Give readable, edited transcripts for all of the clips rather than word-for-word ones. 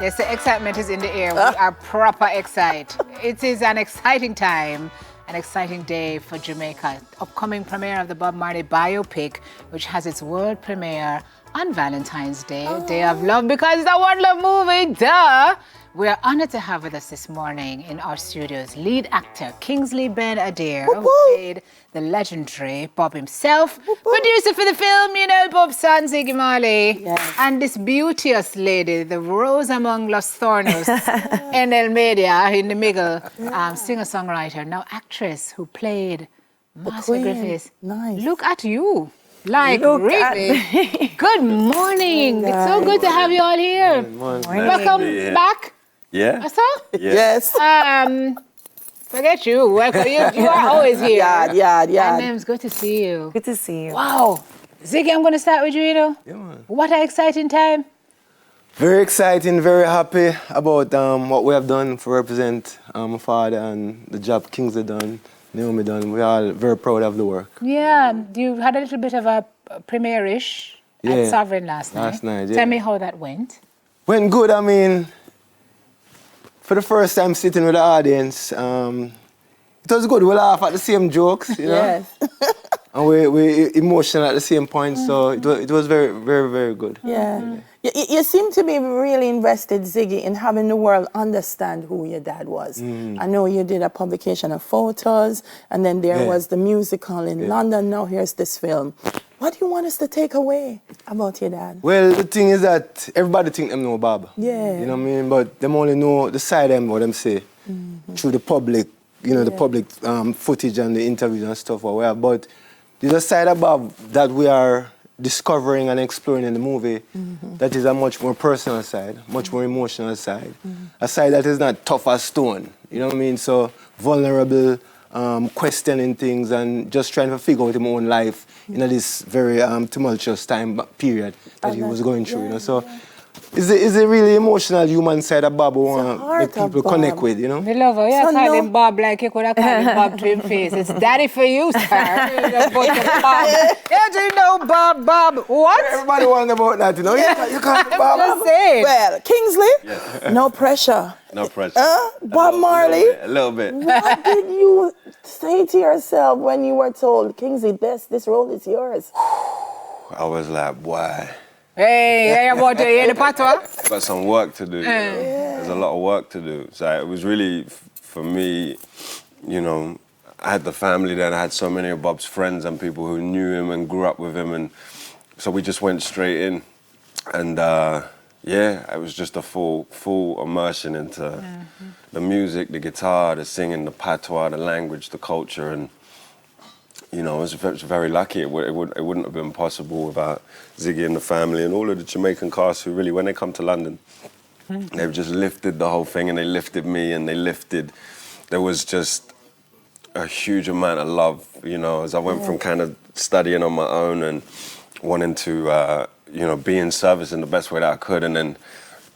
Yes, the excitement is in the air. We are proper excited. It is an exciting time, an exciting day for Jamaica. Upcoming premiere of the Bob Marley Biopic, which has its world premiere on Valentine's Day, Day of Love, because it's a One Love movie, duh! We are honored to have with us this morning in our studios lead actor Kingsley Ben Adair, who played the legendary Bob himself, producer for the film, you know, Bob's son, Ziggy Marley, and this beauteous lady, the rose among los thornos, NL Media in the middle, singer-songwriter, now actress who played Marcia Griffiths. Nice. Look at you. Like, really? Good morning. It's so good to have you all here. Welcome back. Yeah. Asa? Yes. Forget you. Welcome. You are always here. Yeah. And it's good to see you. Good to see you. Wow. Ziggy, I'm going to start with you, Yeah, man. What an exciting time. Very exciting, very happy about what we have done to represent my father and the job Kingsley done, Naomi done. We are very proud of the work. Yeah, you had a little bit of a premiere-ish at Sovereign last night. Tell me how that went. Went good, I mean, for the first time sitting with the audience, it was good. We laugh at the same jokes, you know? Yes. And we emotional at the same point, so it was very, very, very good. Yeah. You seem to be really invested, Ziggy, in having the world understand who your dad was. I know you did a publication of photos, and then there was the musical in London. Now here's this film. What do you want us to take away about your dad? Well, the thing is that everybody think them know Bob. Yeah. You know what I mean? But them only know the side of them, what them say, through the public, you know, the public footage and the interviews and stuff. What we have. But there's a side of Bob that we are discovering and exploring in the movie that is a much more personal side, much more emotional side. A side that is not tough as stone, you know what I mean? So vulnerable, questioning things and just trying to figure out his own life in this very tumultuous time period that he was going through, you know? So it's a really emotional human side of Bob we want to make people connect with, you know? We love her. You call him Bob like you could have called him Bob to his face. It's daddy for you, sir. You do know Bob. What? Everybody wants about that, you know? You can't Bob. Just saying. Well, Kingsley, no pressure. No pressure. Bob Marley, A little bit. what did you say to yourself when you were told, Kingsley, this role is yours? I was like, boy. Hey, about to hear the patois? Got some work to do. You know? There's a lot of work to do. So it was really, for me, you know, I had the family there. I had so many of Bob's friends and people who knew him and grew up with him. And so we just went straight in. And it was just a full immersion into the music, the guitar, the singing, the patois, the language, the culture. And, you know, I was very lucky. It wouldn't have been possible without Ziggy and the family and all of the Jamaican cast who really, when they come to London, they've just lifted the whole thing and they lifted me and there was just a huge amount of love, you know, as I went from kind of studying on my own and wanting to, you know, be in service in the best way that I could. And then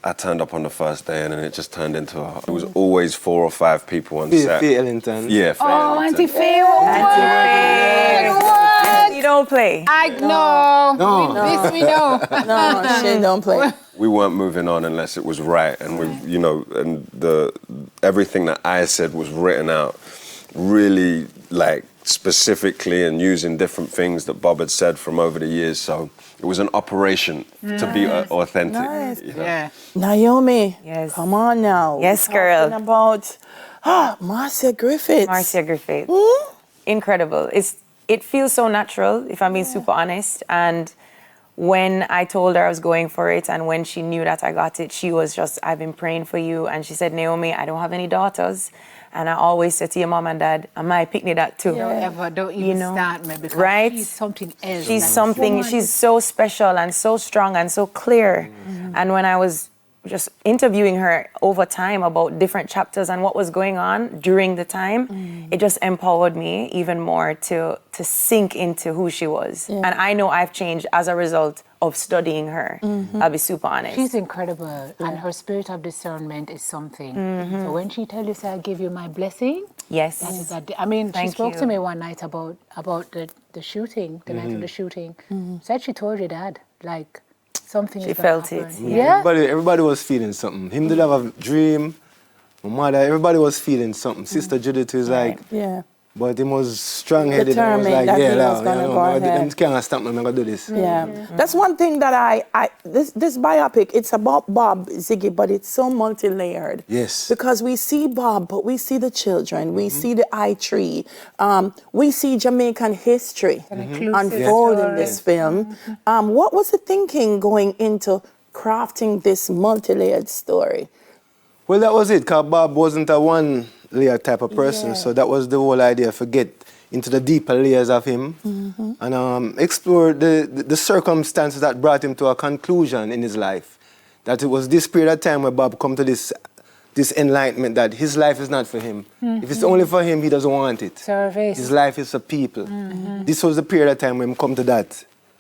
I turned up on the first day and then it just turned into it was always 4 or 5 people on set. Faye Ellington. Oh, Yeah, Faye Auntie Faye. You don't play. No. This we know. No, she don't play. We weren't moving on unless it was right, and you know, and everything that I said was written out, really like specifically and using different things that Bob had said from over the years. So it was an operation to be authentic. Nice. You know? Yeah. Naomi, Yes. come on now. Yes, We're girl. talking about Marcia Griffiths. Marcia Griffith. Incredible. It feels so natural, if I'm being super honest. And when I told her I was going for it and when she knew that I got it, she was just, I've been praying for you. And she said, Naomi, I don't have any daughters. And I always said to your mom and dad, I might pick me that too. Don't even start me because she's something else. She's something, she's so special and so strong and so clear. And when I was just interviewing her over time about different chapters and what was going on during the time, it just empowered me even more to sink into who she was. And I know I've changed as a result of studying her. I'll be super honest. She's incredible, and her spirit of discernment is something. So when she tells you, say, I give you my blessing, Yes. that is that. I mean, she Thank spoke you. to me one night about the shooting, the night of the shooting. Said she told your dad, like, something She is gonna felt it, happen. yeah. Everybody was feeling something. Him did have a dream. My mother, everybody was feeling something. Sister Judith was like, Yeah. but he was strong-headed. And was Determined like, that he yeah, was gonna go ahead. them can't stop me. I'm gonna do this. Yeah, that's one thing that this biopic, it's about Bob, Ziggy, but it's so multi-layered. Yes. Because we see Bob, but we see the children, we see the I-tree, we see Jamaican history unfold in this film. What was the thinking going into crafting this multi-layered story? Well, that was it, because Bob wasn't a one-layer type of person, so that was the whole idea, to get into the deeper layers of him and explore the circumstances that brought him to a conclusion in his life. That it was this period of time where Bob come to this enlightenment that his life is not for him. If it's only for him, he doesn't want it. Service. His life is for people. This was the period of time when he come to that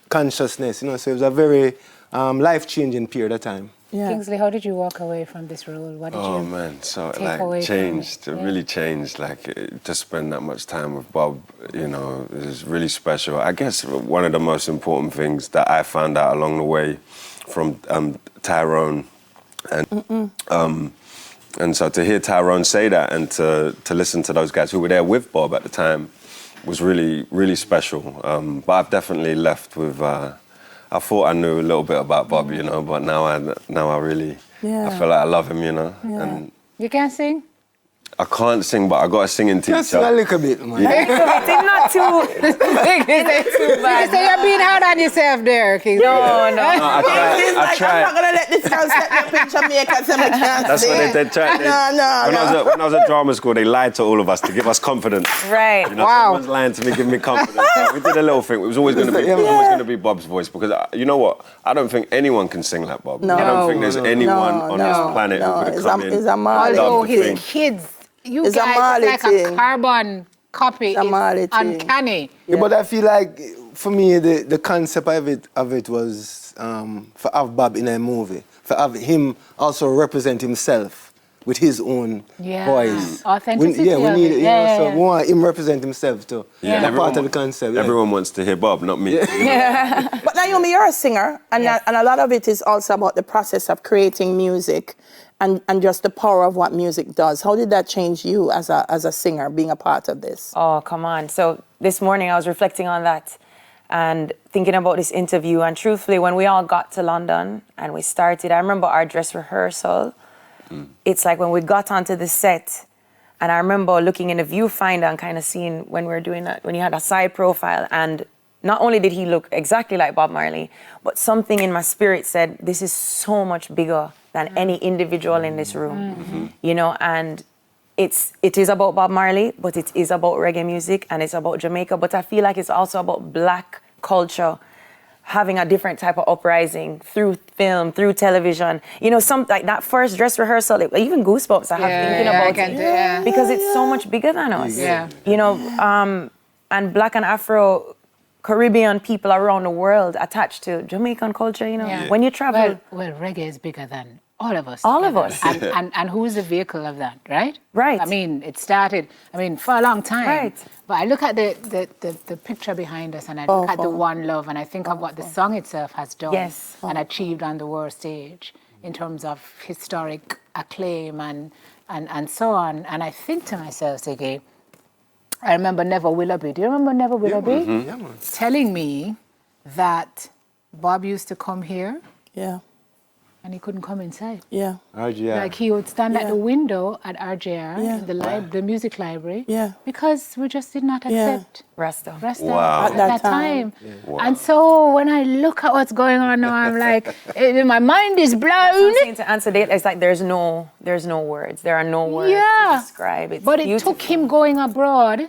consciousness, so it was a very life-changing period of time. Yeah. Kingsley, how did you walk away from this role? What did Oh you man, so take away like from changed. it? It Yeah. really changed. Like to spend that much time with Bob, it was really special. I guess one of the most important things that I found out along the way from Tyrone, and so to hear Tyrone say that and to listen to those guys who were there with Bob at the time was really, really special. But I've definitely left with. I thought I knew a little bit about Bob, but now I really, I feel like I love him, and You can sing? I can't sing, but I got a singing teacher. Just a little bit, man. Not too. Too bad. So you're being hard on yourself there, Kingsley. No. I tried. I'm not gonna let this girl set me up in Jamaica so I can't That's what they tried. When I was at drama school, they lied to all of us to give us confidence. Right. Wow. Everyone's lying to me, giving me confidence. We did a little thing. It was always going to be Bob's voice because you know what? I don't think anyone can sing like Bob. No. I don't think there's anyone on this planet who could come in. It's a Marley. Although Dub the his kids, you It's a guys, Marley it's like thing. a carbon copy. It's a Marley It's thing. uncanny. Yeah, but I feel like, for me, the concept of it was for have Bob in a movie, for have him also represent himself with his own voice. Authenticity. We need it. Yeah. So we want him represent himself too. Yeah, That's part of the concept. Everyone wants to hear Bob, not me. But Naomi, you're a singer, and a lot of it is also about the process of creating music and just the power of what music does. How did that change you as a singer, being a part of this? Oh, come on. So this morning I was reflecting on that and thinking about this interview. And truthfully, when we all got to London and we started, I remember our dress rehearsal. It's like when we got onto the set, and I remember looking in the viewfinder and kind of seeing when we were doing that, when you had a side profile, and not only did he look exactly like Bob Marley, but something in my spirit said, this is so much bigger than any individual in this room, and it is about Bob Marley, but it is about reggae music and it's about Jamaica, but I feel like it's also about Black culture having a different type of uprising through film, through television. Some like that first dress rehearsal, even goosebumps I have thinking about it. Because it's so much bigger than us. Yeah. And Black and Afro Caribbean people around the world attached to Jamaican culture, When you travel. Well, reggae is bigger than all of us. All of us. And who is the vehicle of that, right? Right. I mean, it started, for a long time. Right. But I look at the picture behind us and I look at the One Love and I think of what the song itself has done and achieved on the world stage in terms of historic acclaim and so on. And I think to myself, Ziggy, I remember Neville Willoughby. Do you remember Neville Willoughby? Yeah, man. Telling me that Bob used to come here Yeah. and he couldn't come inside. Yeah. RGR. Like he would stand at the window at RJR Yeah. in the music library because we just did not Yeah. accept Rasta. Wow. at that time. And so when I look at what's going on now, I'm like, my mind is blown. To answer that, it's like there's no words. There are no words to describe it. But it took him going abroad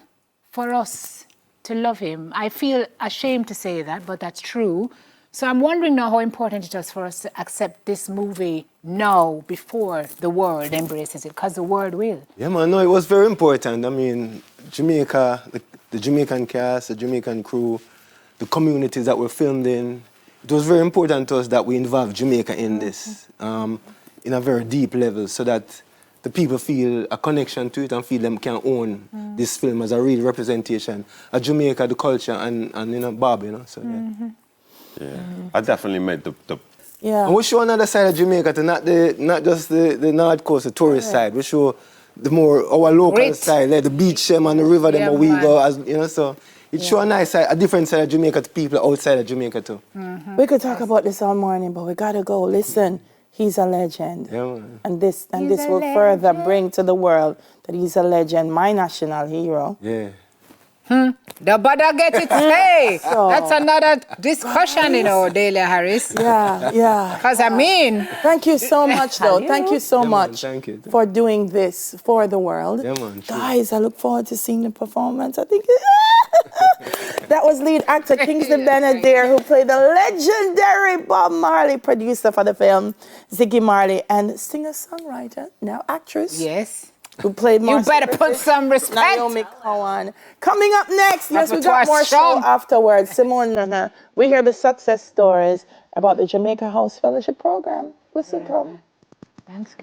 for us to love him. I feel ashamed to say that, but that's true. So I'm wondering now how important it is for us to accept this movie now before the world embraces it, because the world will. Yeah, man, no, it was very important. I mean, Jamaica, the Jamaican cast, the Jamaican crew, the communities that were filmed in, it was very important to us that we involve Jamaica in this in a very deep level so that the people feel a connection to it and feel them can own this film as a real representation of Jamaica, the culture, and Bob, so yeah. Yeah, I definitely made the Yeah. And we show another side of Jamaica, to not just the North Coast, the tourist side. We show the more our local Grit. side, like the beach them and the river them Yeah, where we man. go, as you know. So it show a nice side, a different side of Jamaica to people outside of Jamaica too. We could talk about this all morning, but we gotta go. Listen, he's a legend. Yeah, man. And this He's a will further bring to the world that he's a legend, my national hero. Yeah. The bother get it say. So- That's another discussion, Delia Harris. Yeah, yeah. Because I mean, Thank you so much, though. Thank you so Yeah, man, much thank you. for doing this for the world. Yeah, man, sure. Guys, I look forward to seeing the performance. I think that was lead actor Kingsley Bennett there, who played the legendary Bob Marley, producer for the film, Ziggy Marley, and singer-songwriter, now actress. yes. Who played You Marcy better put Griffiths, some respect. Naomi Cowan. Coming up next, yes, we got Repertoire more strong. show afterwards. Simone, we hear the success stories about the Jamaica House Fellowship Program. Listen to 'em. Thanks,